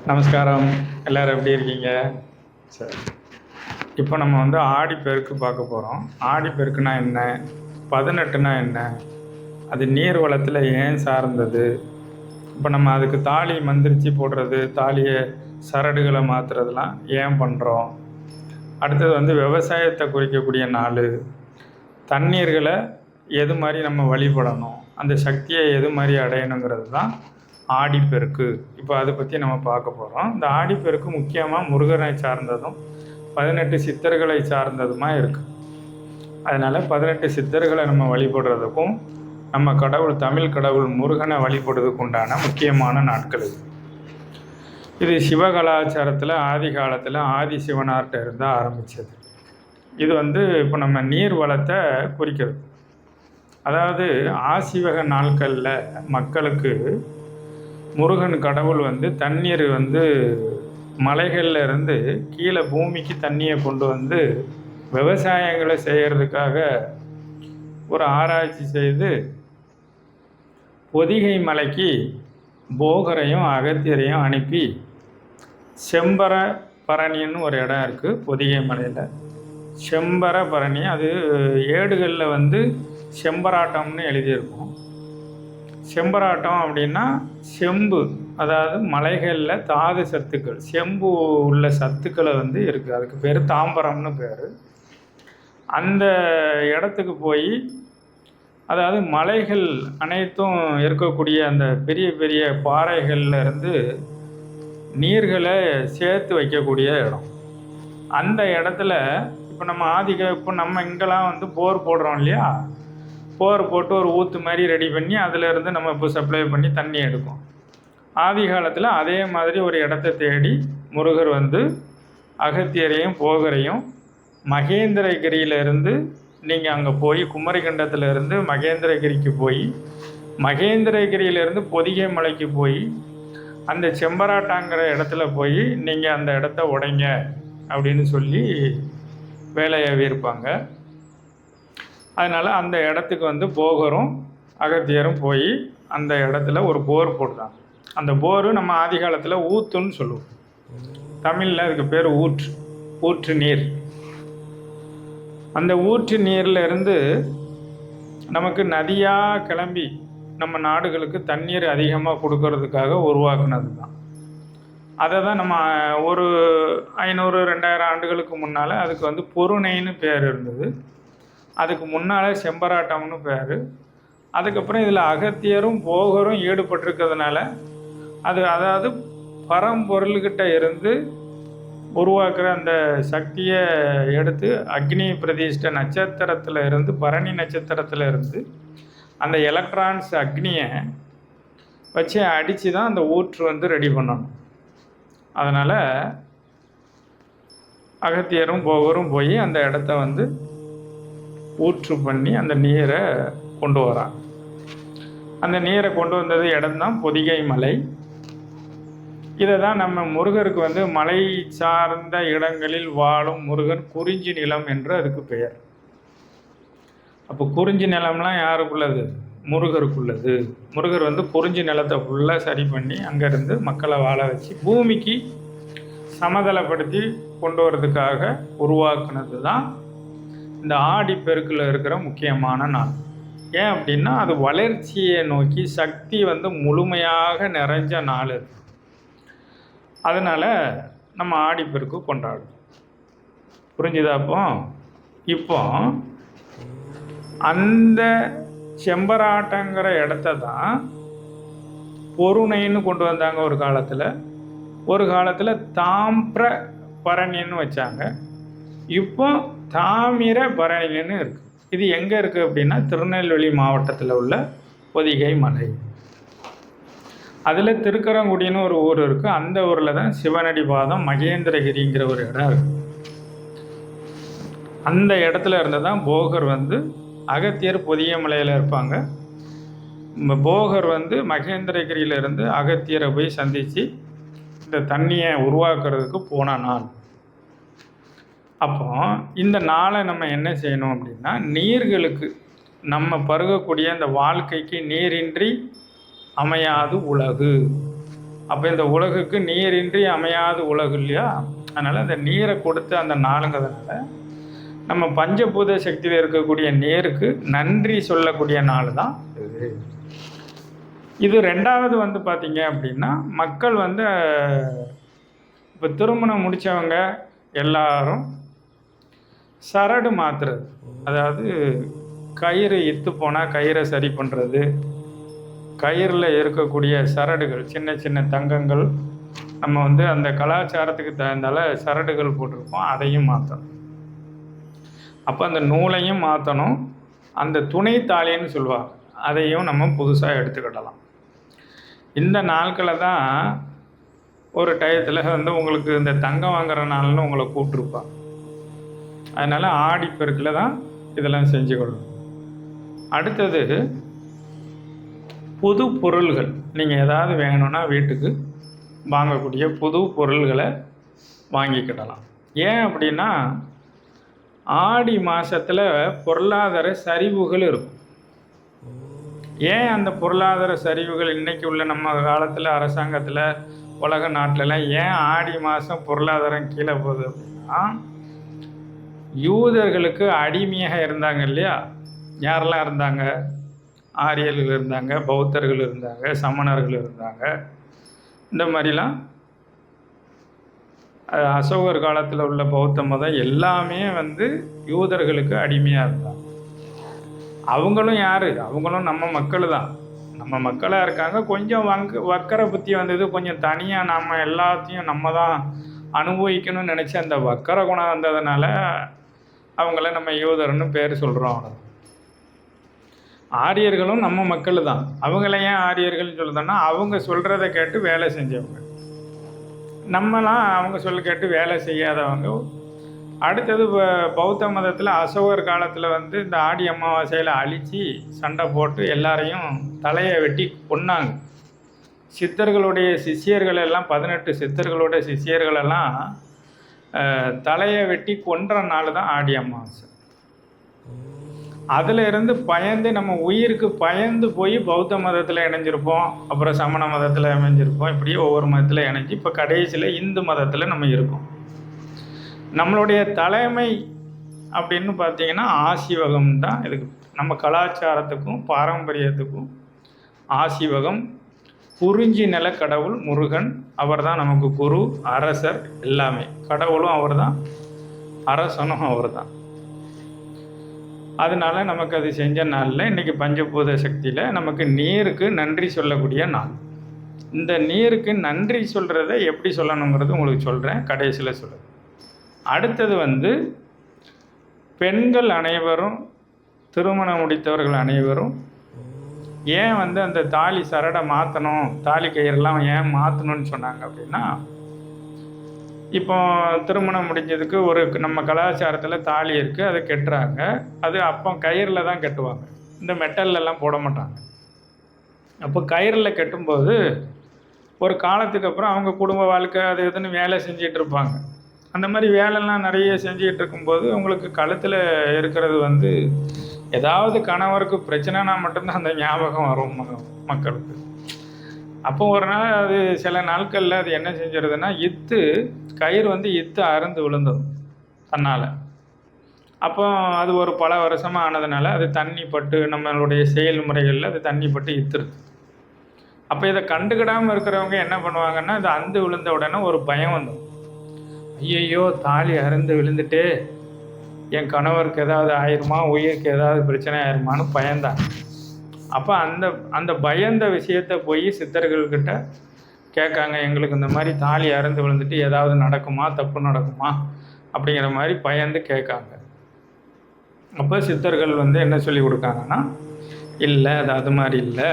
நமஸ்காரம். எல்லோரும் எப்படி இருக்கீங்க? சரி, இப்போ நம்ம வந்து ஆடிப்பெருக்கு பார்க்க போகிறோம். ஆடிப்பெருக்குனா என்ன, 18னா என்ன, அது நீர் வளத்தில் ஏன் சார்ந்தது, இப்போ நம்ம அதுக்கு தாலி மந்திரிச்சு போடுறது, தாலியை சரடுகளை மாற்றுறதுலாம் ஏன் பண்ணுறோம், அடுத்தது வந்து விவசாயத்தை குறிக்கக்கூடிய நாள், தண்ணீர்களை எது மாதிரி நம்ம வழிபடணும், அந்த சக்தியை எது மாதிரி அடையணுங்கிறது தான் ஆடிப்பெருக்கு. இப்போ அதை பற்றி நம்ம பார்க்க போகிறோம். இந்த ஆடிப்பெருக்கு முக்கியமாக முருகனை சார்ந்ததும் 18 சித்தர்களை சார்ந்ததுமா இருக்குது. அதனால் 18 சித்தர்களை நம்ம வழிபடுறதுக்கும் நம்ம கடவுள் தமிழ் கடவுள் முருகனை வழிபடுறதுக்கு உண்டான முக்கியமான நாட்கள் இது. இது சிவகலாச்சாரத்தில் ஆதி காலத்தில் ஆதி சிவனார்கிட்ட இருந்து ஆரம்பித்தது. இது வந்து இப்போ நம்ம நீர் வளத்தை குறிக்கிறது. அதாவது ஆசிவக நாட்களில் மக்களுக்கு முருகன் கடவுள் வந்து தண்ணீர் வந்து மலைகளில் இருந்து கீழே பூமிக்கு தண்ணியை கொண்டு வந்து விவசாயங்களை செய்கிறதுக்காக ஒரு ஆராய்ச்சி செய்து பொதிகை மலைக்கு போகரையும் அகத்தியரையும் அனுப்பி செம்பர பரணின்னு ஒரு இடம் இருக்குது பொதிகை மலையில். செம்பர பரணி, அது ஏடுகளில் வந்து செம்பராட்டம்னு எழுதியிருக்கும். செம்பராட்டம் அப்படின்னா செம்பு, அதாவது மலைகளில் தாது சத்துக்கள், செம்பு உள்ள சத்துக்களை வந்து இருக்குது. அதுக்கு பேர் தாம்பரம்னு பேர். அந்த இடத்துக்கு போய், அதாவது மலைகள் அனைத்தும் இருக்கக்கூடிய அந்த பெரிய பெரிய பாறைகளில் இருந்து நீர்களை சேர்த்து வைக்கக்கூடிய இடம். அந்த இடத்துல இப்போ நம்ம இப்போ நம்ம இங்கெல்லாம் வந்து போர் போடுறோம் இல்லையா, போர் போட்டு ஒரு ஊற்று மாதிரி ரெடி பண்ணி அதிலேருந்து நம்ம இப்போ சப்ளை பண்ணி தண்ணி எடுக்கும். ஆதி காலத்தில் அதே மாதிரி ஒரு இடத்த தேடி முருகர் வந்து அகத்தியரையும் போகரையும் மகேந்திரகிரியிலேருந்து நீங்கள் அங்கே போய் குமரிக்கண்டத்திலேருந்து மகேந்திரகிரிக்கு போய் மகேந்திரகிரியிலேருந்து பொதிகை மலைக்கு போய் அந்த செம்பராட்டாங்கிற இடத்துல போய் நீங்கள் அந்த இடத்த உடைங்க அப்படின்னு சொல்லி வேலையை இருப்பாங்க. அதனால் அந்த இடத்துக்கு வந்து போகரும் அகத்தியரும் போய் அந்த இடத்துல ஒரு போர் போடுறாங்க. அந்த போர் நம்ம ஆதி காலத்தில் ஊத்துன்னு சொல்லுவோம். தமிழில் அதுக்கு பேர் ஊற்று நீர். அந்த ஊற்று நீரில் இருந்து நமக்கு நதியாக கிளம்பி நம்ம நாடுகளுக்கு தண்ணீர் அதிகமாக கொடுக்கறதுக்காக உருவாக்குனது தான். அதை தான் நம்ம ஒரு 500-2000 ஆண்டுகளுக்கு முன்னால் அதுக்கு வந்து பொருணைன்னு பேர் இருந்தது. அதுக்கு முன்னால் செம்பராட்டம்னு பேர். அதுக்கப்புறம் இதில் அகத்தியரும் போகரும் ஈடுபட்டிருக்கிறதுனால அது, அதாவது பரம்பொருள்கிட்ட இருந்து உருவாக்குற அந்த சக்தியை எடுத்து அக்னி பிரதிஷ்ட நட்சத்திரத்தில் இருந்து, பரணி நட்சத்திரத்தில் இருந்து அந்த எலக்ட்ரான்ஸ் அக்னியை வச்சு அடித்து தான் அந்த ஊற்று வந்து ரெடி பண்ணணும். அதனால் அகத்தியரும் போகரும் போய் அந்த இடத்த வந்து ஊற்று பண்ணி அந்த நீரை கொண்டு வராங்க. அந்த நீரை கொண்டு வந்தது இடம்தான் பொதிகை மலை. இதை தான் நம்ம முருகருக்கு வந்து மலை சார்ந்த இடங்களில் வாழும் முருகன் குறிஞ்சி நிலம் என்று அதுக்கு பெயர். அப்போ குறிஞ்சி நிலம்லாம் யாருக்குள்ளது? முருகருக்குள்ளது. முருகர் வந்து குறிஞ்சி நிலத்தை ஃபுல்லாக சரி பண்ணி அங்கேருந்து மக்களை வாழ வச்சு பூமிக்கு சமதளப்படுத்தி கொண்டு வரதுக்காக உருவாக்குனது தான் இந்த ஆடிப்பெருக்கில் இருக்கிற முக்கியமான நாள். ஏன் அப்படின்னா அது வளர்ச்சியை நோக்கி சக்தி வந்து முழுமையாக நிறைஞ்ச நாள் அது. அதனால் நம்ம ஆடிப்பெருக்கு கொண்டாடுறோம். புரிஞ்சுதா? இப்போ அந்த செம்பராட்டங்கிற இடத்த தான் பொருணைன்னு கொண்டு வந்தாங்க ஒரு காலத்தில். ஒரு காலத்தில் தாம்பிர பரணின்னு வச்சாங்க. இப்போ தாமிர பரணின்னு இருக்குது. இது எங்கே இருக்குது அப்படின்னா திருநெல்வேலி மாவட்டத்தில் உள்ள பொதிகை மலை. அதில் திருக்கரங்குடின்னு ஒரு ஊர் இருக்குது. அந்த ஊரில் தான் சிவனடி பாதம் மகேந்திரகிரிங்கிற ஒரு இடம் இருக்குது. அந்த இடத்துல இருந்து தான் போகர் வந்து, அகத்தியர் பொதிகை மலையில் இருப்பாங்க. போகர் வந்து மகேந்திரகிரியிலிருந்து அகத்தியரை போய் சந்தித்து இந்த தண்ணியை உருவாக்குறதுக்கு போன நாள். அப்போ இந்த நாளை நம்ம என்ன செய்யணும் அப்படின்னா, நீர்களுக்கு நம்ம பருகக்கூடிய அந்த வாழ்க்கைக்கு நீரின்றி அமையாது உலகு அப்போ இந்த உலகுக்கு நீரின்றி அமையாது உலகு இல்லையா? அதனால் அந்த நீரை கொடுத்து அந்த நாளுங்கிறதுனால நம்ம பஞ்சபூத சக்தியில் இருக்கக்கூடிய நீருக்கு நன்றி சொல்லக்கூடிய நாள் தான் இது. இது ரெண்டாவது வந்து பார்த்தீங்க அப்படின்னா, மக்கள் வந்து இப்போ திருமணம் முடித்தவங்க எல்லாரும் சரடு மாற்றுறது, அதாவது கயிறு இத்து போனால் கயிறை சரி பண்ணுறது, கயிறில் இருக்கக்கூடிய சரடுகள் சின்ன சின்ன தங்கங்கள் நம்ம வந்து அந்த கலாச்சாரத்துக்கு தகுந்தால சரடுகள் போட்டிருப்போம், அதையும் மாற்றணும். அப்போ அந்த நூலையும் மாற்றணும், அந்த துணை தாலின்னு சொல்லுவாங்க, அதையும் நம்ம புதுசாக எடுத்துக்கிடலாம். இந்த நாட்களை தான் ஒரு டயத்தில் வந்து உங்களுக்கு இந்த தங்கம் வாங்குற நாள்னு உங்களை கூப்பிட்ருப்பாங்க. அதனால் ஆடிப்பெருக்கில் தான் இதெல்லாம் செஞ்சுக்கணும். அடுத்தது புது பொருள்கள், நீங்கள் ஏதாவது வேணும்னா வீட்டுக்கு வாங்கக்கூடிய புது பொருள்களை வாங்கிக்கிடலாம். ஏன் அப்படின்னா, ஆடி மாதத்தில் பொருளாதார சரிவுகள் இருக்கும். ஏன் அந்த பொருளாதார சரிவுகள் இன்றைக்கி உள்ள நம்ம காலத்தில் அரசாங்கத்தில் உலக நாட்டிலலாம் ஏன் ஆடி மாதம் பொருளாதாரம் கீழே போகுது அப்படின்னா, யூதர்களுக்கு அடிமையாக இருந்தாங்க இல்லையா? யாரெல்லாம் இருந்தாங்க? ஆரியர்கள் இருந்தாங்க, பௌத்தர்கள் இருந்தாங்க, சமணர்கள் இருந்தாங்க. இந்த மாதிரிலாம் அசோகர் காலத்தில் உள்ள பௌத்த மதம் எல்லாமே வந்து யூதர்களுக்கு அடிமையாக இருந்தாங்க. அவங்களும் யார்? அவங்களும் நம்ம மக்கள் தான், நம்ம மக்களாக இருக்காங்க. கொஞ்சம் வக்கர புத்தி வந்தது, கொஞ்சம் தனியாக நம்ம எல்லாத்தையும் நம்ம தான் அனுபவிக்கணும்னு நினச்சி அந்த வக்கர குணம் வந்ததுனால அவங்கள நம்ம யூதர்னு பேர் சொல்கிறோம். ஆரியர்களும் நம்ம மக்கள் தான். அவங்கள ஏன் ஆரியர்கள்னு சொல்லுதோன்னா, அவங்க சொல்கிறத கேட்டு வேலை செஞ்சவங்க. நம்மலாம் அவங்க சொல்ல கேட்டு வேலை செய்யாதவங்க. அடுத்தது பௌத்த மதத்தில் அசோகர் காலத்தில் வந்து இந்த ஆடி அமாவாசையில் அழித்து சண்டை போட்டு எல்லாரையும் தலையை வெட்டி கொன்னாங்க. சித்தர்களுடைய சிஷியர்கள் எல்லாம் 18 சித்தர்களுடைய சிஷியர்களெல்லாம் தலையை வெட்டி கொன்ற நாள் தான் ஆடி அமாவாசை. அதில் இருந்து பயந்து நம்ம உயிருக்கு பயந்து போய் பௌத்த மதத்தில் இணைஞ்சிருப்போம், அப்புறம் சமண மதத்தில் இணைஞ்சிருப்போம், இப்படியே ஒவ்வொரு மதத்தில் இணைஞ்சி இப்போ கடைசியில் இந்து மதத்தில் நம்ம இருக்கோம். நம்மளுடைய தலைமை அப்படின்னு பார்த்தீங்கன்னா ஆசீவகம் தான். இதுக்கு நம்ம கலாச்சாரத்துக்கும் பாரம்பரியத்துக்கும் ஆசீவகம். குறிஞ்சி நில கடவுள் முருகன், அவர் தான் நமக்கு குரு, அரசர், எல்லாமே. கடவுளும் அவர் தான், அரசனும் அவர் தான். அதனால நமக்கு அது செஞ்ச நாளில் இன்றைக்கி பஞ்சபூத சக்தியில் நமக்கு நீருக்கு நன்றி சொல்லக்கூடிய நாள். இந்த நீருக்கு நன்றி சொல்கிறத எப்படி சொல்லணுங்கிறது உங்களுக்கு சொல்கிறேன், கடைசியில் சொல்கிறேன். அடுத்தது வந்து பெண்கள் அனைவரும், திருமணம் முடித்தவர்கள் அனைவரும் ஏன் வந்து அந்த தாலி சரடை மாற்றணும், தாலி கயிறெல்லாம் ஏன் மாற்றணும்னு சொன்னாங்க அப்படின்னா, இப்போ திருமணம் முடிஞ்சதுக்கு ஒரு நம்ம கலாச்சாரத்தில் தாலி இருக்குது, அதை கட்டுறாங்க. அது அப்போ கயிறில் தான் கட்டுவாங்க, இந்த மெட்டல்லாம் போட மாட்டாங்க. அப்போ கயிறில் கட்டும்போது ஒரு காலத்துக்கு அப்புறம் அவங்க குடும்ப வாழ்க்கை அது இதுன்னு வேலை செஞ்சிகிட்டு இருப்பாங்க. அந்த மாதிரி வேலைலாம் நிறைய செஞ்சுக்கிட்டு இருக்கும்போது அவங்களுக்கு கழுத்தில் இருக்கிறது வந்து ஏதாவது கணவருக்கு பிரச்சனைனா மட்டும்தான் அந்த ஞாபகம் வரும் மக்களுக்கு. அப்போ ஒரு நாள் அது சில நாட்களில் அது என்ன செஞ்சிருதுன்னா, கயிறு வந்து அறுந்து விழுந்தது தன்னால். அப்போ அது ஒரு பல வருஷமாக ஆனதுனால அது தண்ணி பட்டு நம்மளுடைய செயல்முறைகளில் அது தண்ணி பட்டு இத்துருது. அப்போ இதை கண்டுக்கிடாமல் இருக்கிறவங்க என்ன பண்ணுவாங்கன்னா, இது அந்து விழுந்த உடனே ஒரு பயம் வந்துடும். ஐயையோ தாலி அறுந்து விழுந்துட்டு என் கணவருக்கு ஏதாவது ஆயிருமா, உயிருக்கு ஏதாவது பிரச்சனை ஆயிருமான்னு பயந்தாங்க. அப்போ அந்த பயந்த விஷயத்தை போய் சித்தர்கள்கிட்ட கேட்காங்க, எங்களுக்கு இந்த மாதிரி தாலி அறுந்து விழுந்துட்டு ஏதாவது நடக்குமா, தப்பு நடக்குமா அப்படிங்கிற மாதிரி பயந்து கேட்காங்க. அப்போ சித்தர்கள் வந்து என்ன சொல்லி கொடுக்காங்கன்னா, இல்லை அது மாதிரி இல்லை,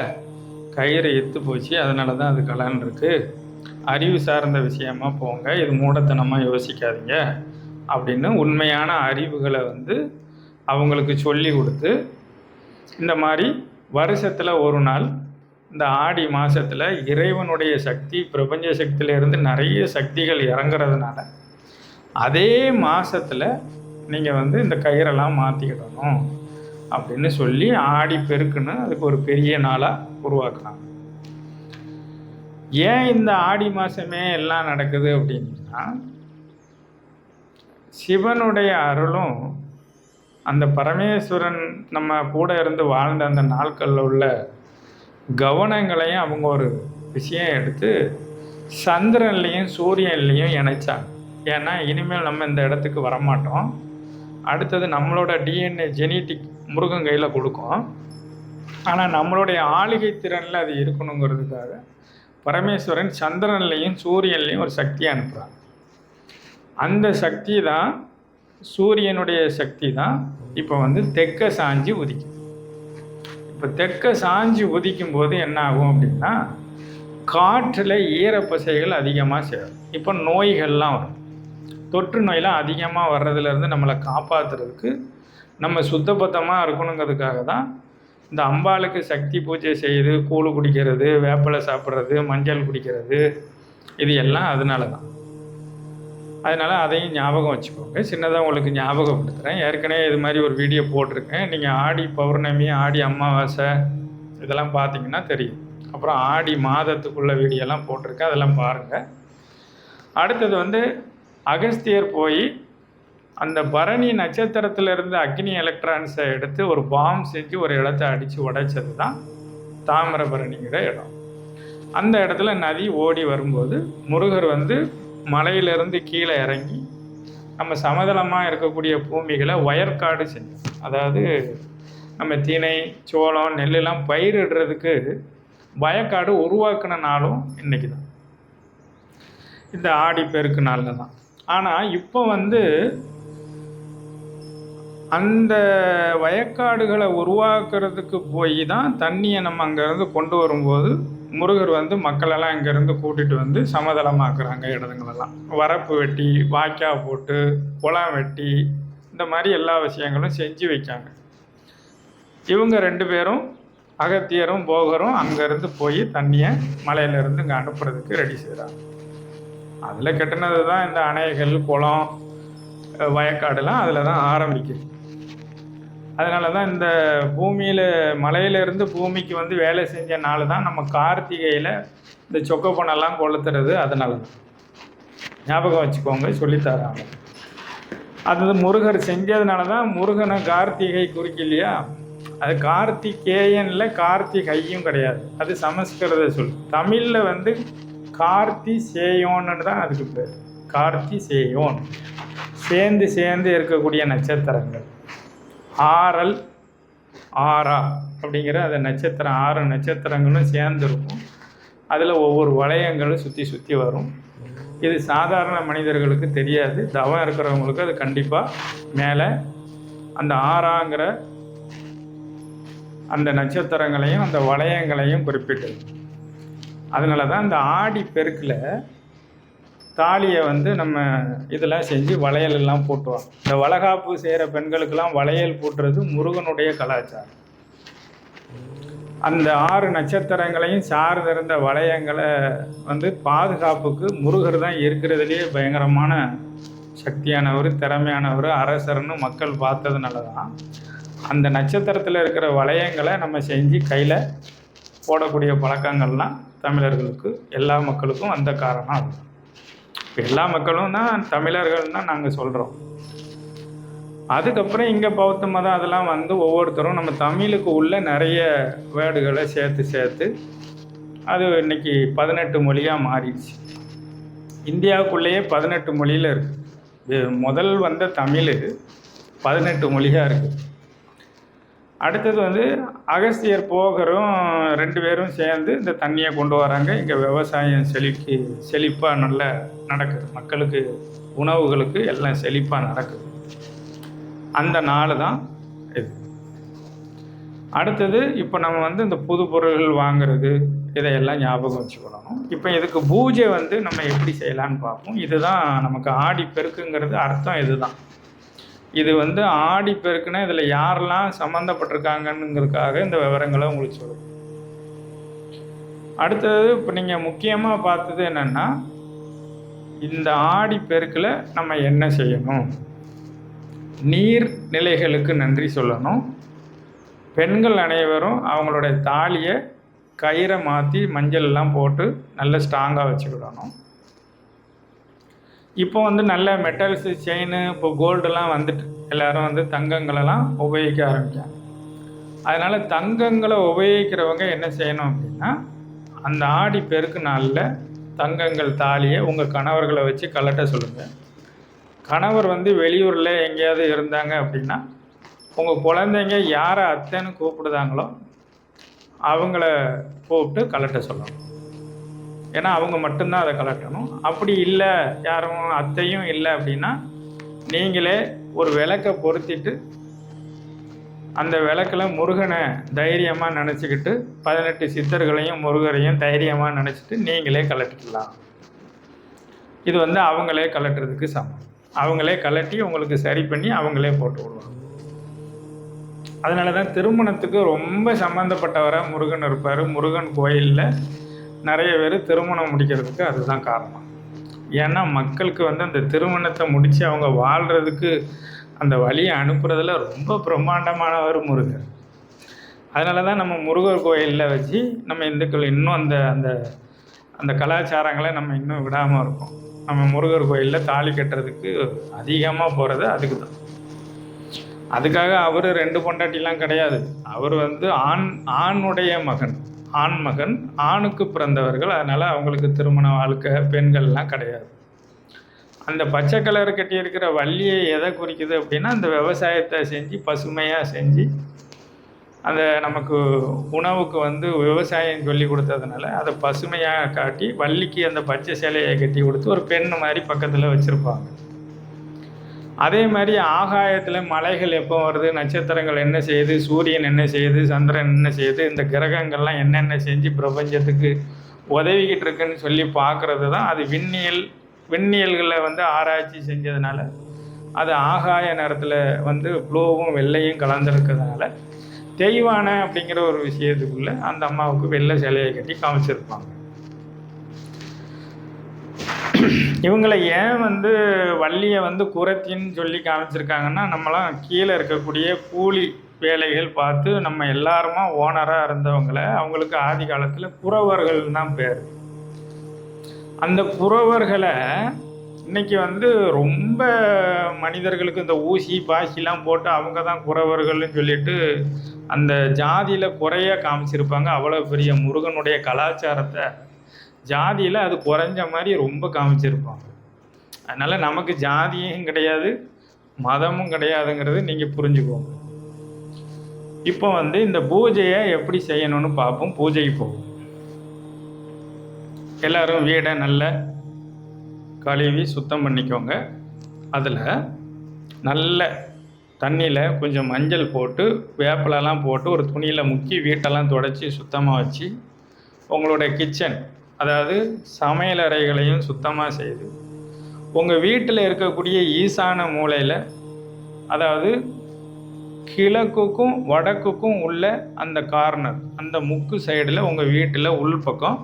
கயிறு எத்து போச்சு, அதனால தான் அது கலன் இருக்குது, அறிவு சார்ந்த விஷயமா போங்க, இது மூடத்தனமாக யோசிக்காதீங்க அப்படின்னு உண்மையான அறிவுகளை வந்து அவங்களுக்கு சொல்லி கொடுத்து, இந்த மாதிரி வருஷத்தில் ஒரு நாள் இந்த ஆடி மாதத்தில் இறைவனுடைய சக்தி, பிரபஞ்ச சக்தியிலேருந்து நிறைய சக்திகள் இறங்குறதுனால அதே மாதத்தில் நீங்கள் வந்து இந்த கயிறெல்லாம் மாற்றிக்கிடணும் அப்படின்னு சொல்லி ஆடி பெருக்குன்னு அதுக்கு ஒரு பெரிய நாளாக உருவாக்குனாங்க. ஏன் இந்த ஆடி மாதமே எல்லாம் நடக்குது அப்படின்னா, சிவனுடைய அருளும் அந்த பரமேஸ்வரன் நம்ம கூட இருந்து வாழ்ந்த அந்த நாட்களில் உள்ள கவனங்களையும் அவங்க ஒரு விஷயம் எடுத்து சந்திரன்லேயும் சூரியன்லேயும் இணைச்சாங்க. ஏன்னா இனிமேல் நம்ம இந்த இடத்துக்கு வரமாட்டோம், அடுத்தது நம்மளோட டிஎன்ஏ ஜெனட்டிக் முருகன் கையில் கொடுக்கும். ஆனால் நம்மளுடைய ஆளுகை திறனில் அது இருக்கணுங்கிறதுக்காக பரமேஸ்வரன் சந்திரன்லேயும் சூரியன்லேயும் ஒரு சக்தியை அனுப்புகிறாங்க. அந்த சக்தி தான், சூரியனுடைய சக்தி தான் இப்போ வந்து தெற்க சாஞ்சி உதிக்கும். இப்போ தெற்க சாஞ்சி உதிக்கும் போது என்ன ஆகும் அப்படின்னா, காற்றில் ஈரப்பசைகள் அதிகமாக சேரும். இப்போ நோய்கள்லாம் வரும். தொற்று நோயெலாம் அதிகமாக வர்றதுலேருந்து நம்மளை காப்பாற்றுறதுக்கு நம்ம சுத்தபத்தமாக இருக்கணுங்கிறதுக்காக தான் இந்த அம்பாளுக்கு சக்தி பூஜை செய்து கூழு குடிக்கிறது, வேப்பிலை சாப்பிட்றது, மஞ்சள் குடிக்கிறது, இது எல்லாம் அதனால தான். அதனால் அதையும் ஞாபகம் வச்சுக்கோங்க. சின்னதாக உங்களுக்கு ஞாபகப்படுத்துகிறேன். ஏற்கனவே இது மாதிரி ஒரு வீடியோ போட்டிருக்கேன். நீங்கள் ஆடி பௌர்ணமி, ஆடி அமாவாசை இதெல்லாம் பார்த்தீங்கன்னா தெரியும். அப்புறம் ஆடி மாதத்துக்குள்ள வீடியோலாம் போட்டிருக்கேன், அதெல்லாம் பாருங்கள். அடுத்தது வந்து அகஸ்தியர் போய் அந்த பரணி நட்சத்திரத்திலிருந்து அக்னி எலக்ட்ரான்ஸை எடுத்து ஒரு பாம் செஞ்சு ஒரு இடத்த அடித்து உடைச்சது தான் தாமிரபரணிங்கிற இடம். அந்த இடத்துல நதி ஓடி வரும்போது முருகர் வந்து மலையிலிருந்து கீழே இறங்கி நம்ம சமதளமாக இருக்கக்கூடிய பூமிகளை வயற்காடு செஞ்சோம். அதாவது நம்ம திணை, சோளம், நெல்லெல்லாம் பயிரிடுறதுக்கு வயக்காடு உருவாக்கின நாளும் இன்றைக்கி தான், இந்த ஆடி பெருக்கு நாளில் தான். ஆனால் இப்போ வந்து அந்த வயக்காடுகளை உருவாக்குறதுக்கு போய் தான் தண்ணியை நம்ம அங்கேருந்து கொண்டு வரும்போது முருகர் வந்து மக்களெல்லாம் இங்கேருந்து கூட்டிகிட்டு வந்து சமதளமாக்குறாங்க. இடத்துங்களெல்லாம் வரப்பு வெட்டி, வாய்க்கா போட்டு, குளம் வெட்டி, இந்த மாதிரி எல்லா விஷயங்களும் செஞ்சு வைக்காங்க. இவங்க 2 பேரும், அகத்தியரும் போகரும், அங்கேருந்து போய் தண்ணியை மலையிலேருந்து இங்கே அனுப்புறதுக்கு ரெடி செய்கிறாங்க. அதில் கட்டினது தான் இந்த அணைகள், குளம், வயக்காடுலாம் அதில் தான் ஆரம்பிக்குது. அதனால தான் இந்த பூமியில் மலையிலேருந்து பூமிக்கு வந்து வேலை செஞ்ச நாள் தான் நம்ம கார்த்திகையில் இந்த சொக்கப்பனெல்லாம் கொளுத்துறது. அதனால தான் ஞாபகம் வச்சுக்கோங்க, சொல்லித்தராங்க. அது முருகர் செஞ்சதுனால தான் முருகனை கார்த்திகை குறிக்கலையா. அது கார்த்திகேயனில் கார்த்திகையும் கிடையாது, அது சமஸ்கிருத சொல். தமிழில் வந்து கார்த்தி சேயோன்னு தான் அதுக்கு பேர். கார்த்தி சேயோன், சேர்ந்து இருக்கக்கூடிய நட்சத்திரங்கள். ஆரல், ஆரா அப்படிங்கிற அந்த நட்சத்திரம், 6 நட்சத்திரங்களும் சேர்ந்துருக்கும். அதில் ஒவ்வொரு வளையங்களும் சுற்றி வரும். இது சாதாரண மனிதர்களுக்கு தெரியாது, தவம் இருக்கிறவங்களுக்கு அது கண்டிப்பாக மேலே அந்த ஆறாங்கிற அந்த நட்சத்திரங்களையும் அந்த வளையங்களையும் குறிப்பிட்டு. அதனால தான் இந்த ஆடி பெருக்கில் தாலியை வந்து நம்ம இதெல்லாம் செஞ்சு வளையல் எல்லாம் போட்டுவாங்க. இந்த வளகாப்பு செய்கிற பெண்களுக்கெல்லாம் வளையல் போட்டுறது முருகனுடைய கலாச்சாரம். அந்த 6 நட்சத்திரங்களையும் சார்ந்திருந்த வளையங்களை வந்து பாதுகாப்புக்கு முருகர் தான் இருக்கிறதுலேயே பயங்கரமான சக்தியானவர், திறமையானவர், அரசர்னு மக்கள் பார்த்ததுனால தான் அந்த நட்சத்திரத்தில் இருக்கிற வளையங்களை நம்ம செஞ்சு கையில் போடக்கூடிய பழக்கங்கள்லாம் தமிழர்களுக்கு, எல்லா மக்களுக்கும் அந்த காரணம் அது. இப்போ எல்லா மக்களும் தான் தமிழர்கள் தான் நாங்கள் சொல்கிறோம். அதுக்கப்புறம் இங்கே பௌத்த மதம் அதெல்லாம் வந்து ஒவ்வொருத்தரும் நம்ம தமிழுக்கு உள்ள நிறைய வேர்டுகளை சேர்த்து அது இன்றைக்கி 18 மொழியாக மாறிடுச்சு. இந்தியாவுக்குள்ளேயே 18 மொழியில் இருக்குது. முதல் வந்த தமிழ் 18 மொழியாக இருக்குது. அடுத்தது வந்து அகஸ்தியர் போகரும் 2 பேரும் சேர்ந்து இந்த தண்ணியை கொண்டு வராங்க. இங்கே விவசாயம் செழிப்பாக நல்லா நடக்குது. மக்களுக்கு உணவுகளுக்கு எல்லாம் செழிப்பாக நடக்குது. அந்த நாள் தான் இது. அடுத்தது இப்போ நம்ம வந்து இந்த புது பொருள்கள் வாங்குறது, இதையெல்லாம் ஞாபகம் வச்சுக்கணும். இப்போ இதுக்கு பூஜை வந்து நம்ம எப்படி செய்யலான்னு பார்ப்போம். இதுதான் நமக்கு ஆடி பெருக்குங்கிறது அர்த்தம். இதுதான் இது வந்து ஆடி பெருக்குன்னா இதில் யாரெல்லாம் சம்மந்தப்பட்டிருக்காங்கங்கிறதுக்காக இந்த விவரங்களை உங்களுக்கு சொல்லுங்கள். அடுத்தது இப்போ நீங்கள் முக்கியமாக பார்த்தது என்னென்னா, இந்த ஆடி பெருக்கில் நம்ம என்ன செய்யணும்? நீர் நிலைகளுக்கு நன்றி சொல்லணும். பெண்கள் அனைவரும் அவங்களுடைய தாலியை கயிறை மாற்றி மஞ்சள்லாம் போட்டு நல்ல ஸ்ட்ராங்காக வச்சுக்கிடணும். இப்போ வந்து நல்ல மெட்டல்ஸு செயின், இப்போ கோல்டெல்லாம் வந்துட்டு எல்லோரும் வந்து தங்கங்களெல்லாம் உபயோகிக்க ஆரம்பிக்காங்க. அதனால் தங்கங்களை உபயோகிக்கிறவங்க என்ன செய்யணும் அப்படின்னா, அந்த ஆடி பெருக்கு நாளில் தங்கங்கள் தாலியை உங்கள் கணவர்களை வச்சு கலட்ட சொல்லுங்கள். கணவர் வந்து வெளியூரில் எங்கேயாவது இருந்தாங்க அப்படின்னா, உங்கள் குழந்தைங்க யாரை அத்தைன்னு கூப்பிடுதாங்களோ அவங்கள கூப்பிட்டு கலட்ட சொல்லணும். ஏன்னா அவங்க மட்டும்தான் அதை கலட்டணும். அப்படி இல்லை, யாரும் அத்தையும் இல்லை அப்படின்னா, நீங்களே ஒரு விளக்கை பொருத்திட்டு அந்த விளக்கில் முருகனை தைரியமாக நினச்சிக்கிட்டு 18 சித்தர்களையும் முருகரையும் தைரியமாக நினச்சிட்டு நீங்களே கலட்டிக்கலாம். இது வந்து அவங்களே கலட்டுறதுக்கு சமம். அவங்களே கலட்டி உங்களுக்கு சரி பண்ணி அவங்களே போட்டு விடுவாங்க. அதனால தான் திருமணத்துக்கு ரொம்ப சம்மந்தப்பட்டவராக முருகன் இருப்பார். முருகன் கோயிலில் நிறைய பேர் திருமணம் முடிக்கிறதுக்கு அதுதான் காரணம். ஏன்னா மக்களுக்கு வந்து அந்த திருமணத்தை முடித்து அவங்க வாழ்கிறதுக்கு அந்த வழியை அனுப்புறதுல ரொம்ப பிரம்மாண்டமானவர் முருகர். அதனால தான் நம்ம முருகர் கோயிலில் வச்சு நம்ம இந்துக்கள் இன்னும் அந்த அந்த அந்த கலாச்சாரங்களை நம்ம இன்னும் விடாமல் இருக்கோம். நம்ம முருகர் கோயிலில் தாலி கட்டுறதுக்கு அதிகமாக போகிறது அதுக்கு தான். அதுக்காக அவர் 2 பொண்டாட்டிலாம் கிடையாது. அவர் வந்து ஆணுடைய மகன், ஆண் மகன், ஆணுக்கு பிறந்தவர்கள். அதனால் அவங்களுக்கு திருமண வாழ்க்கை பெண்கள்லாம் கிடையாது. அந்த பச்சை கலர் கட்டி இருக்கிற வள்ளியை எதை குறிக்குது அப்படின்னா, அந்த விவசாயத்தை செஞ்சு பசுமையாக செஞ்சு அந்த நமக்கு உணவுக்கு வந்து விவசாயம் சொல்லி கொடுத்ததுனால அதை பசுமையாக காட்டி வள்ளிக்கு அந்த பச்சை சேலையை கட்டி கொடுத்து ஒரு பெண் மாதிரி பக்கத்தில் வச்சுருப்பாங்க. அதே மாதிரி ஆகாயத்தில் மலைகள் எப்போ வருது, நட்சத்திரங்கள் என்ன செய்யுது, சூரியன் என்ன செய்யுது, சந்திரன் என்ன செய்யுது, இந்த கிரகங்கள்லாம் என்னென்ன செஞ்சு பிரபஞ்சத்துக்கு உதவிக்கிட்டு இருக்குன்னு சொல்லி பார்க்குறது தான் அது விண்ணியல்களை வந்து ஆராய்ச்சி செஞ்சதுனால அது ஆகாய நேரத்தில் வந்து ப்ளூவும் வெள்ளையும் கலந்துருக்கிறதுனால தெய்வானை அப்படிங்கிற ஒரு விஷயத்துக்குள்ளே அந்த அம்மாவுக்கு வெள்ளை சிலையை கட்டி காமிச்சிருப்பாங்க. இவங்களை ஏன் வந்து வள்ளியை வந்து குறத்தின்னு சொல்லி காமிச்சிருக்காங்கன்னா, நம்மளாம் கீழே இருக்கக்கூடிய கூலி வேலைகள் பார்த்து நம்ம எல்லாருமா ஓனராக இருந்தவங்களை அவங்களுக்கு ஆதி காலத்தில் குறவர்கள் தான் பேர். அந்த குறவர்களை இன்றைக்கி வந்து ரொம்ப மனிதர்களுக்கு இந்த ஊசி பாசிலாம் போட்டு அவங்க தான் குறவர்கள்னு சொல்லிட்டு அந்த ஜாதியில் குறைய காமிச்சிருப்பாங்க. அவ்வளோ பெரிய முருகனுடைய கலாச்சாரத்தை ஜாதியில் அது குறைஞ்ச மாதிரி ரொம்ப காமிச்சிருப்பாங்க. அதனால் நமக்கு ஜாதியும் கிடையாது, மதமும் கிடையாதுங்கிறது நீங்கள் புரிஞ்சுக்கோங்க. இப்போ வந்து இந்த பூஜையை எப்படி செய்யணும்னு பார்ப்போம். பூஜைக்கு போவோம். எல்லோரும் வீடை நல்லா கழுவி சுத்தம் பண்ணிக்கோங்க. அதில் நல்ல தண்ணியில் கொஞ்சம் மஞ்சள் போட்டு வேப்பிலெல்லாம் போட்டு ஒரு துணியில் முக்கி வீட்டெல்லாம் துடைச்சி சுத்தமாக வச்சு உங்களுடைய கிச்சன், அதாவது சமையலறைகளையும் சுத்தமாக செய்து உங்கள் வீட்டில் இருக்கக்கூடிய ஈசான மூலையில், அதாவது கிழக்குக்கும் வடக்குக்கும் உள்ள அந்த கார்னர், அந்த முக்கு சைடில் உங்கள் வீட்டில் உள்பக்கம்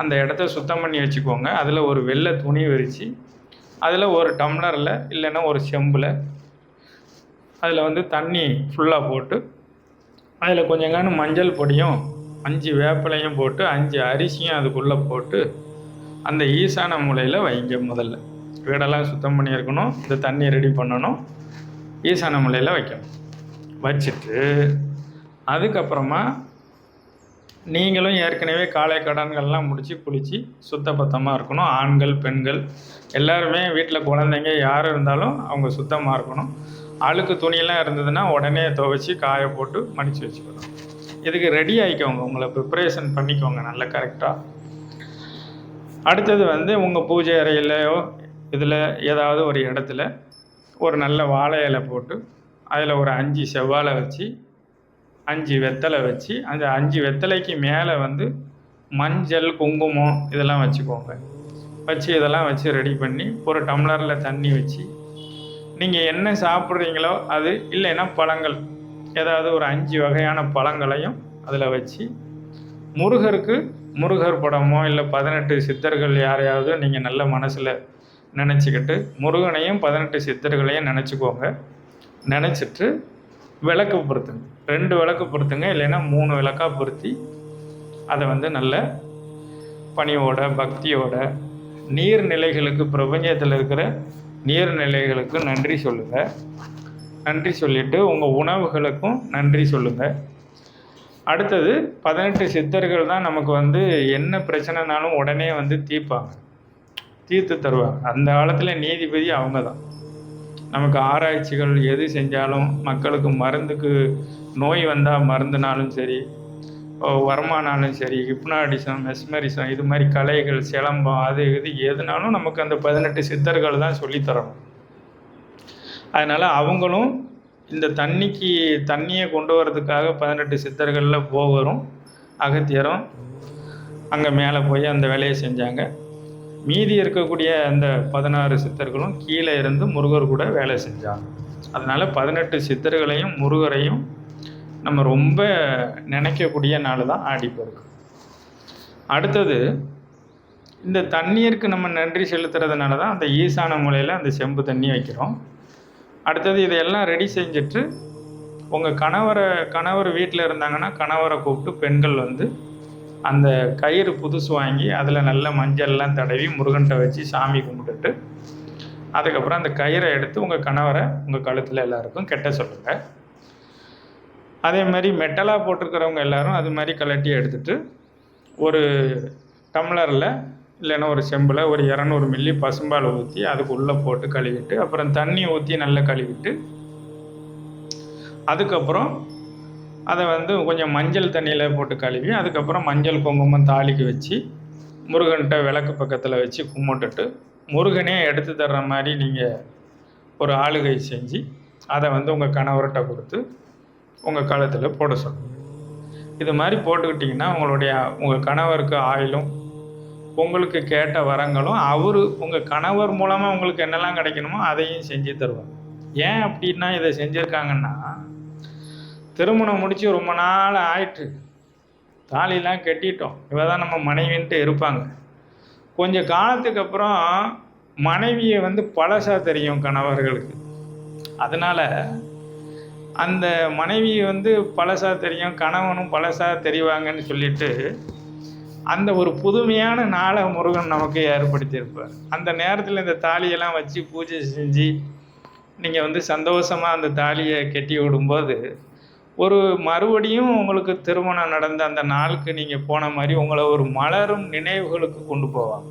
அந்த இடத்த சுத்தம் பண்ணி வச்சுக்கோங்க. அதில் ஒரு வெள்ளை துணி விரித்து அதில் ஒரு டம்ளரில் இல்லைன்னா ஒரு செம்பில் அதில் வந்து தண்ணி ஃபுல்லாக போட்டு அதில் கொஞ்சங்கான மஞ்சள் பொடியும் 5 வேப்பிலையும் போட்டு 5 அரிசியும் அதுக்குள்ளே போட்டு அந்த ஈசான மூலையில் வைங்க. முதல்ல வீடெல்லாம் சுத்தம் பண்ணியிருக்கணும், இந்த தண்ணி ரெடி பண்ணணும், ஈசான மூலையில் வைக்கணும். வச்சுட்டு அதுக்கப்புறமா நீங்களும் ஏற்கனவே காலை கடன்கள்லாம் முடித்து குளித்து சுத்தபத்தமாக இருக்கணும். ஆண்கள் பெண்கள் எல்லாருமே வீட்டில் குழந்தைங்க யார் இருந்தாலும் அவங்க சுத்தமாக இருக்கணும். அழுக்கு துணியெல்லாம் இருந்ததுன்னா உடனே துவைச்சி காய போட்டு மடித்து வச்சுக்கணும். இதுக்கு ரெடி ஆகிக்கோங்க, உங்களை ப்ரிப்பரேஷன் பண்ணிக்கோங்க நல்லா கரெக்டாக. அடுத்தது வந்து உங்கள் பூஜை அறையிலையோ இதில் ஏதாவது ஒரு இடத்துல ஒரு நல்ல வாழை இலை போட்டு அதில் ஒரு 5 செவ்வாழை வச்சு 5 வெத்தலை வச்சு அந்த 5 வெத்தலைக்கு மேலே வந்து மஞ்சள் குங்குமம் இதெல்லாம் வச்சுக்கோங்க. வச்சு இதெல்லாம் வச்சு ரெடி பண்ணி ஒரு டம்ளரில் தண்ணி வச்சு நீங்கள் என்ன சாப்பிட்றீங்களோ அது, இல்லைன்னா பழங்கள் ஏதாவது ஒரு 5 வகையான பழங்களையும் அதில் வச்சு முருகர் படமோ இல்லை 18 சித்தர்கள் யாரையாவது நீங்கள் நல்ல மனசில் நினச்சிக்கிட்டு முருகனையும் 18 சித்தர்களையும் நினச்சிக்கோங்க. நினச்சிட்டு விளக்கு பொருத்துங்க. 2 விளக்கு பொருத்துங்க, இல்லைன்னா 3 விளக்காக பொருத்தி அதை வந்து நல்ல பணியோட பக்தியோட நீர்நிலைகளுக்கு, பிரபஞ்சத்தில் இருக்கிற நீர்நிலைகளுக்கு நன்றி சொல்லுங்கள். நன்றி சொல்லிவிட்டு உங்கள் உணவுகளுக்கும் நன்றி சொல்லுங்கள். அடுத்தது 18 சித்தர்கள் தான் நமக்கு வந்து என்ன பிரச்சனைனாலும் உடனே வந்து தீர்த்து தருவாங்க. அந்த காலத்தில் நீதிபதி அவங்க தான். நமக்கு ஆராய்ச்சிகள் எது செஞ்சாலும், மக்களுக்கு மருந்துக்கு நோய் வந்தால் மருந்துனாலும் சரி, வருமானாலும் சரி, ஹிப்னாடிசம், மெஸ்மரிசம், இது மாதிரி கலைகள், சிலம்பம், அது இது எதுனாலும் நமக்கு அந்த 18 சித்தர்கள் தான் சொல்லித்தரணும். அதனால் அவங்களும் இந்த தண்ணியை கொண்டு வரதுக்காக 18 சித்தர்களில் போகரும் அகத்தியரும் அங்கே மேலே போய் அந்த வேலையை செஞ்சாங்க. மீதி இருக்கக்கூடிய அந்த 16 சித்தர்களும் கீழே இருந்து முருகர் கூட வேலை செஞ்சாங்க. அதனால் 18 சித்தர்களையும் முருகரையும் நம்ம ரொம்ப நினைக்கக்கூடிய நாள் தான் ஆடிப்பெருக்கு. அடுத்தது இந்த தண்ணீருக்கு நம்ம நன்றி செலுத்துறதுனால தான் அந்த ஈசான மூலையில் அந்த செம்பு தண்ணி வைக்கிறோம். அடுத்தது இதையெல்லாம் ரெடி செஞ்சுட்டு உங்கள் கணவர் வீட்டில் இருந்தாங்கன்னா கணவரை கூப்பிட்டு பெண்கள் வந்து அந்த கயிறு புதுசு வாங்கி அதில் நல்ல மஞ்சள்லாம் தடவி முருகன்கிட்ட வச்சு சாமி கும்பிட்டுட்டு அதுக்கப்புறம் அந்த கயிறை எடுத்து உங்கள் கணவரை உங்கள் கழுத்தில் எல்லாருக்கும் கெட்ட சொல்லுங்கள். அதே மாதிரி மெட்டலாக போட்டிருக்கிறவங்க எல்லோரும் அது மாதிரி கலட்டி எடுத்துகிட்டு ஒரு டம்ளரில் இல்லைன்னா ஒரு செம்பில் ஒரு 200 மில்லி பசும்பால் ஊற்றி அதுக்கு உள்ளே போட்டு கழுவிட்டு அப்புறம் தண்ணி ஊற்றி நல்லா கழுவிட்டு அதுக்கப்புறம் அதை வந்து கொஞ்சம் மஞ்சள் தண்ணியில் போட்டு கழுவி அதுக்கப்புறம் மஞ்சள் குங்குமம் தாலிக்கு வச்சு முருகன்கிட்ட விளக்கு பக்கத்தில் வச்சு கும்பிட்டுட்டு முருகனே எடுத்து தர்ற மாதிரி நீங்கள் ஒரு ஆளுகை செஞ்சு அதை வந்து உங்கள் கணவர்கிட்ட கொடுத்து உங்கள் கழுத்தில் போட சொல்லணும். இது மாதிரி போட்டுக்கிட்டிங்கன்னா உங்கள் கணவருக்கு ஆயிலும் உங்களுக்கு கேட்ட வரங்களும் உங்கள் கணவர் மூலமாக உங்களுக்கு என்னெல்லாம் கிடைக்கணுமோ அதையும் செஞ்சு தருவாங்க. ஏன் அப்படின்னா இதை செஞ்சுருக்காங்கன்னா, திருமணம் முடித்து ரொம்ப நாள் ஆயிட்டு தாலிலாம் கட்டிட்டோம், இவ தான் நம்ம மனைவின்ட்டு இருப்பாங்க. கொஞ்சம் காலத்துக்கு அப்புறம் மனைவியை வந்து பழசாக தெரியும் கணவர்களுக்கு. அதனால் அந்த மனைவியை வந்து பழசாக தெரியும், கணவனும் பழசாக தெரிவாங்கன்னு சொல்லிட்டு அந்த ஒரு புதுமையான நாளை முருகன் நமக்கு ஏற்படுத்தியிருப்பார். அந்த நேரத்தில் இந்த தாலியெல்லாம் வச்சு பூஜை செஞ்சு நீங்கள் வந்து சந்தோஷமாக அந்த தாலியை கட்டி விடும்போது மறுபடியும் உங்களுக்கு திருமணம் நடந்த அந்த நாளுக்கு நீங்கள் போன மாதிரி உங்களை ஒரு மலரும் நினைவுகளுக்கு கொண்டு போவாங்க.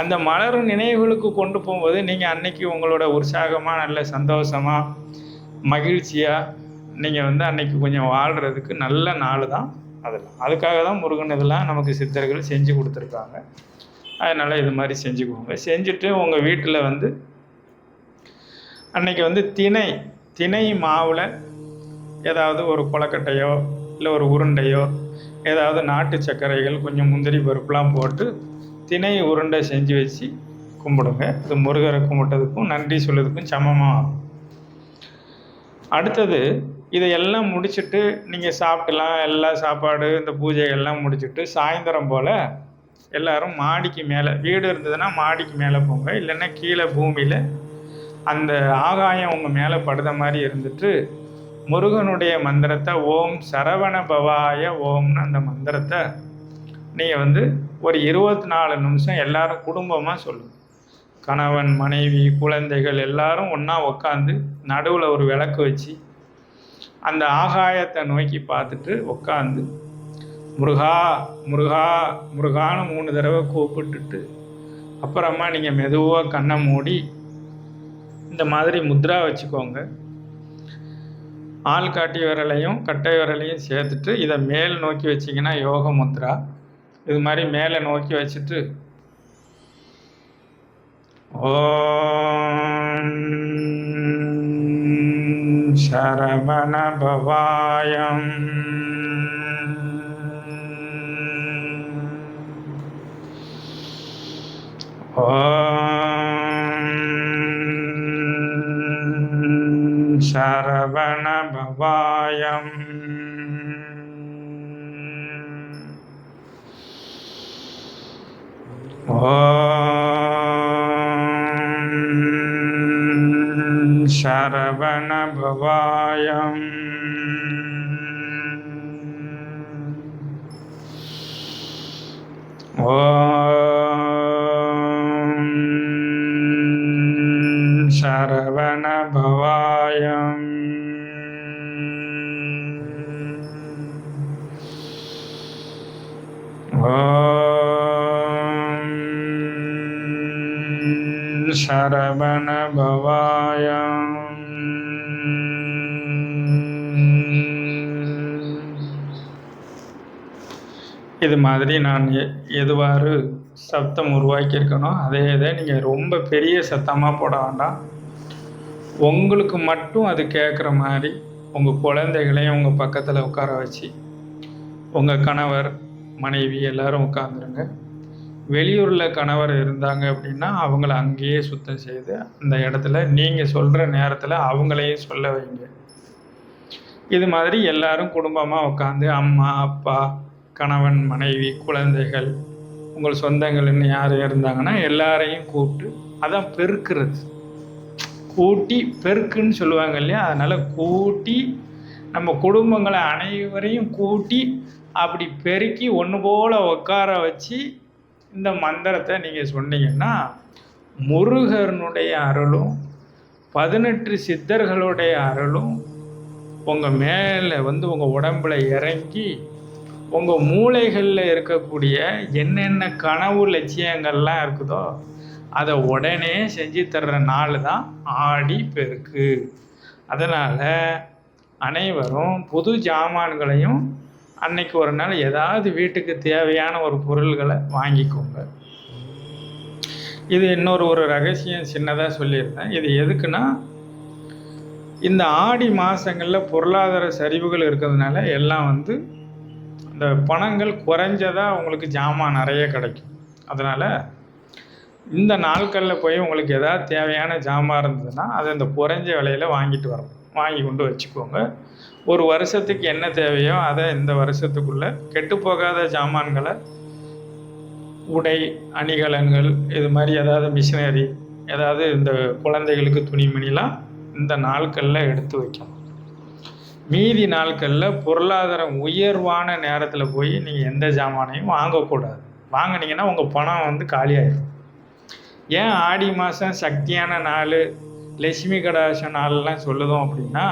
அந்த மலரும் நினைவுகளுக்கு கொண்டு போகும்போது நீங்கள் அன்னைக்கு உங்களோட உற்சாகமாக நல்ல சந்தோஷமாக மகிழ்ச்சியாக நீங்கள் வந்து அன்னைக்கு கொஞ்சம் வாழ்கிறதுக்கு நல்ல நாள் தான் அதெல்லாம். அதுக்காக தான் முருகன் இதெல்லாம் நமக்கு சித்தர்கள் செஞ்சு கொடுத்துருக்காங்க. அதனால் இது மாதிரி செஞ்சுக்குவோங்க. செஞ்சுட்டு உங்கள் வீட்டில் வந்து அன்னைக்கு வந்து திணை மாவில் ஏதாவது ஒரு கொலக்கட்டையோ இல்லை ஒரு உருண்டையோ ஏதாவது நாட்டு சர்க்கரைகள் கொஞ்சம் முந்திரி பருப்புலாம் போட்டு திணை உருண்டை செஞ்சு வச்சு கும்பிடுங்க. இது முருகரை கும்பிட்டதுக்கும் நன்றி சொல்லுறதுக்கும் சமமாக ஆகும். அடுத்தது இதையெல்லாம் முடிச்சுட்டு நீங்கள் சாப்பிடலாம். எல்லா சாப்பாடு இந்த பூஜைகள்லாம் முடிச்சுட்டு சாயந்தரம் போல் எல்லோரும் மாடிக்கு மேலே, வீடு இருந்ததுன்னா மாடிக்கு மேலே போங்க, இல்லைன்னா கீழே பூமியில் அந்த ஆகாயம் உங்கள் மேலே படுத மாதிரி இருந்துட்டு முருகனுடைய மந்திரத்தை ஓம் சரவண பவாய ஓம்னு அந்த மந்திரத்தை நீங்கள் வந்து ஒரு 24 நிமிஷம் எல்லாரும் குடும்பமாக சொல்லுங்கள். கணவன் மனைவி குழந்தைகள் எல்லாரும் ஒன்றா உட்காந்து நடுவில் ஒரு விளக்கு வச்சு அந்த ஆகாயத்தை நோக்கி பார்த்துட்டு உட்காந்து முருகா முருகா முருகான்னு 3 தடவை கூப்பிட்டுட்டு அப்புறமா நீங்கள் மெதுவாக கண்ணை மூடி இந்த மாதிரி முத்ரா வச்சுக்கோங்க. ஆள்காட்டி விரலையும் கட்டை விரலையும் சேர்த்துட்டு இதை மேல் நோக்கி வச்சிங்கன்னா யோக முத்ரா. இது மாதிரி மேலே நோக்கி வச்சுட்டு ஓம் சரவண பவாயம் சரவண பவாயம் சரவண பவாயம் ஓம் சரவண பவாயம். ஓம் சரவண பவாயம். இது மாதிரி நான் எதுவாறு சத்தம் உருவாக்கியிருக்கணும் அதே இதை நீங்கள் ரொம்ப பெரிய சத்தமாக போட வேண்டாம். உங்களுக்கு மட்டும் அது கேட்குற மாதிரி உங்கள் குழந்தைகளையும் உங்கள் பக்கத்தில் உட்கார வச்சு உங்கள் கணவர் மனைவி எல்லோரும் உட்காந்துருங்க. வெளியூரில் கணவர் இருந்தாங்க அப்படின்னா அவங்கள அங்கேயே சுத்தம் செய்து அந்த இடத்துல நீங்கள் சொல்கிற நேரத்தில் அவங்களையும் சொல்ல வைங்க. இது மாதிரி எல்லாரும் குடும்பமாக உட்காந்து அம்மா அப்பா கணவன் மனைவி குழந்தைகள் உங்கள் சொந்தங்கள்னு யார் இருந்தாங்கன்னா எல்லாரையும் கூப்பிட்டு அதான் பெருக்கிறது. கூட்டி பெருக்குன்னு சொல்லுவாங்க இல்லையா, அதனால் கூட்டி நம்ம குடும்பங்களை அனைவரையும் கூட்டி அப்படி பெருக்கி ஒன்று போல் உட்கார வச்சு இந்த மந்திரத்தை நீங்கள் சொன்னீங்கன்னா முருகனுடைய அருளும் 18 சித்தர்களுடைய அருளும் உங்கள் மேலே உங்கள் உடம்புல இறங்கி உங்கள் மூளைகளில் இருக்கக்கூடிய என்னென்ன கனவு லட்சியங்கள்லாம் இருக்குதோ அதை உடனே செஞ்சு தர்ற நாள் தான் ஆடி பெருக்கு. அதனால் அனைவரும் புது ஜாமான்களையும் அன்னைக்கு ஒரு நாள் ஏதாவது வீட்டுக்கு தேவையான ஒரு பொருள்களை வாங்கிக்கோங்க. இது இன்னொரு ரகசியம் சின்னதாக சொல்லியிருந்தேன். இது எதுக்குன்னா, இந்த ஆடி மாதங்களில் பொருளாதார சரிவுகள் இருக்கிறதுனால எல்லாம் இந்த பணங்கள் குறைஞ்சதாக உங்களுக்கு ஜாமான் நிறைய கிடைக்கும். அதனால் இந்த நாட்களில் போய் உங்களுக்கு எதாவது தேவையான ஜாமான் இருந்ததுன்னா அதை இந்த குறைஞ்ச விலையில் வாங்கி கொண்டு வச்சுக்கோங்க. ஒரு வருஷத்துக்கு என்ன தேவையோ அதை இந்த வருஷத்துக்குள்ளே கெட்டுப்போகாத ஜாமான்களை உடை அணிகலன்கள் இது மாதிரி ஏதாவது மிஷினரி ஏதாவது இந்த குழந்தைகளுக்கு துணிமணிலாம் இந்த நாட்களில் எடுத்து வைக்கணும். மீதி நாட்களில் பொருளாதாரம் உயர்வான நேரத்தில் போய் நீங்கள் எந்த ஜாமானையும் வாங்கக்கூடாது. வாங்கினீங்கன்னா உங்கள் பணம் காலியாகிடும். ஏன் ஆடி மாதம் சக்தியான நாள் லட்சுமி கடாச நாள்லாம் சொல்லுதோம் அப்படின்னா,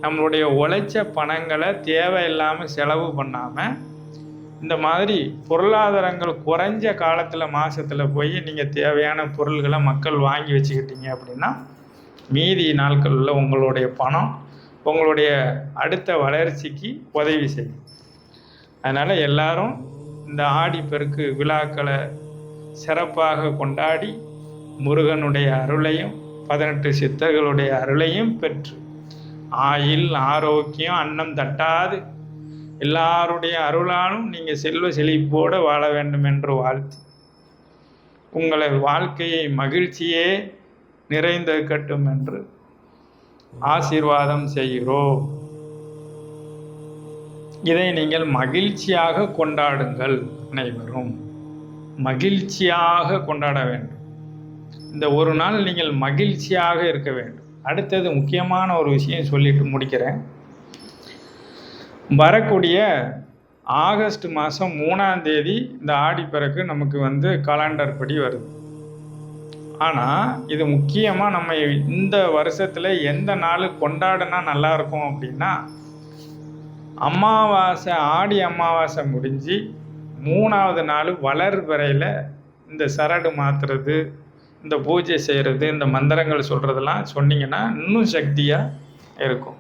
நம்மளுடைய உழைச்ச பணங்களை தேவையில்லாமல் செலவு பண்ணாமல் இந்த மாதிரி பொருளாதாரங்கள் குறைஞ்ச காலத்தில் மாதத்தில் போய் நீங்கள் தேவையான பொருள்களை மக்கள் வாங்கி வச்சுக்கிட்டீங்க அப்படின்னா மீதி நாட்களில் உங்களுடைய பணம் உங்களுடைய அடுத்த வளர்ச்சிக்கு உதவி செய்யும். அதனால் எல்லாரும் இந்த ஆடி பெருக்கு விழாக்களை சிறப்பாக கொண்டாடி முருகனுடைய அருளையும் 18 சித்தர்களுடைய அருளையும் பெற்று ஆயில் ஆரோக்கியம் அன்னம் தட்டாது எல்லாருடைய அருளாலும் நீங்கள் செல்வ செழிப்போடு வாழ வேண்டும் என்று வாழ்த்து உங்களை வாழ்க்கையை மகிழ்ச்சியே நிறைந்திருக்கட்டும் என்று ஆசீர்வாதம் செய்கிறோம். இதை நீங்கள் மகிழ்ச்சியாக கொண்டாடுங்கள். அனைவரும் மகிழ்ச்சியாக கொண்டாட வேண்டும். இந்த ஒரு நாள் நீங்கள் மகிழ்ச்சியாக இருக்க வேண்டும். அடுத்தது முக்கியமான ஒரு விஷயம் சொல்லிட்டு முடிக்கிறேன். வரக்கூடிய ஆகஸ்ட் மாதம் 3ஆம் தேதி இந்த ஆடிப்பெருக்கு நமக்கு காலண்டர் படி வருது. ஆனால் இது முக்கியமாக நம்ம இந்த வருஷத்தில் எந்த நாள் கொண்டாடினா நல்லாயிருக்கும் அப்படின்னா, அமாவாசை ஆடி அமாவாசை முடிஞ்சு 3ஆவது நாள் வளர்பிறையில் இந்த சரடு மாற்றுறது இந்த பூஜை செய்கிறது இந்த மந்திரங்கள் சொல்கிறதெல்லாம் சொன்னீங்கன்னா இன்னும் சக்தியாக இருக்கும்.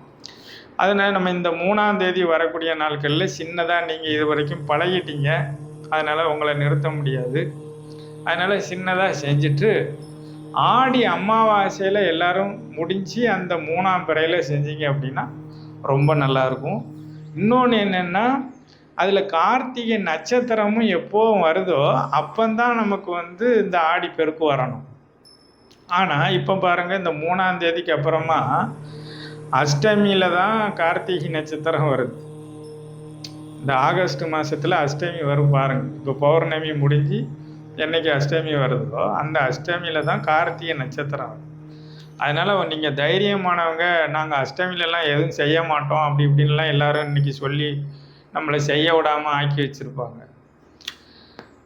அதனால் நம்ம இந்த 3ஆம் தேதி வரக்கூடிய நாட்களில் சின்னதாக நீங்கள் இது வரைக்கும் பழகிட்டீங்க, அதனால் உங்களை நிறுத்த முடியாது. அதனால் சின்னதாக செஞ்சுட்டு ஆடி அமாவாசையில் எல்லோரும் முடிஞ்சு அந்த 3ஆம் பிறையில் செஞ்சீங்க அப்படின்னா ரொம்ப நல்லாயிருக்கும். இன்னொன்று என்னென்னா, அதில் கார்த்திகை நட்சத்திரமும் எப்போவும் வருதோ அப்போந்தான் நமக்கு இந்த ஆடி பெருக்கு வரணும். ஆனால் இப்போ பாருங்கள், இந்த 3ஆம் தேதிக்கு அப்புறமா அஷ்டமியில் தான் கார்த்திகை நட்சத்திரம் வருது. இந்த ஆகஸ்ட் மாதத்தில் அஷ்டமி வரும் பாருங்கள். இப்போ பௌர்ணமி முடிஞ்சு என்னைக்கு அஷ்டமி வருதோ அந்த அஷ்டமியில் தான் கார்த்திகை நட்சத்திரம் வருது. அதனால் நீங்கள் தைரியமானவங்க, நாங்கள் அஷ்டமிலலாம் எதுவும் செய்ய மாட்டோம் அப்படி இப்படின்லாம் எல்லோரும் இன்றைக்கி சொல்லி நம்மளை செய்ய விடாமல் ஆக்கி வச்சுருப்பாங்க.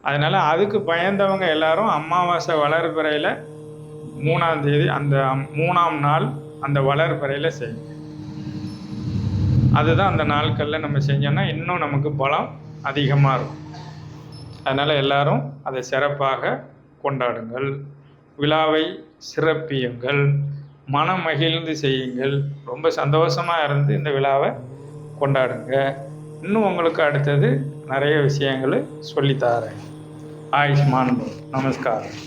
அதனால் அதுக்கு பயந்தவங்க எல்லாரும் அமாவாசை வளர்பிறையில் 3ஆம் தேதி அந்த 3ஆம் நாள் அந்த வளர்பிறையில் செய்யும். அதுதான் அந்த நாட்களில் நம்ம செஞ்சோன்னா இன்னும் நமக்கு பலம் அதிகமாக இருக்கும். அதனால் எல்லாரும் அதை சிறப்பாக கொண்டாடுங்கள், விழாவை சிறப்பியுங்கள், மனம் மகிழ்ந்து செய்யுங்கள், ரொம்ப சந்தோஷமாக இருந்து இந்த விழாவை கொண்டாடுங்க. இன்னும் உங்களுக்கு அடுத்தது நிறைய விஷயங்களை சொல்லித்தாரேன். ஆயுஷ்மான் பவ். நமஸ்காரம்.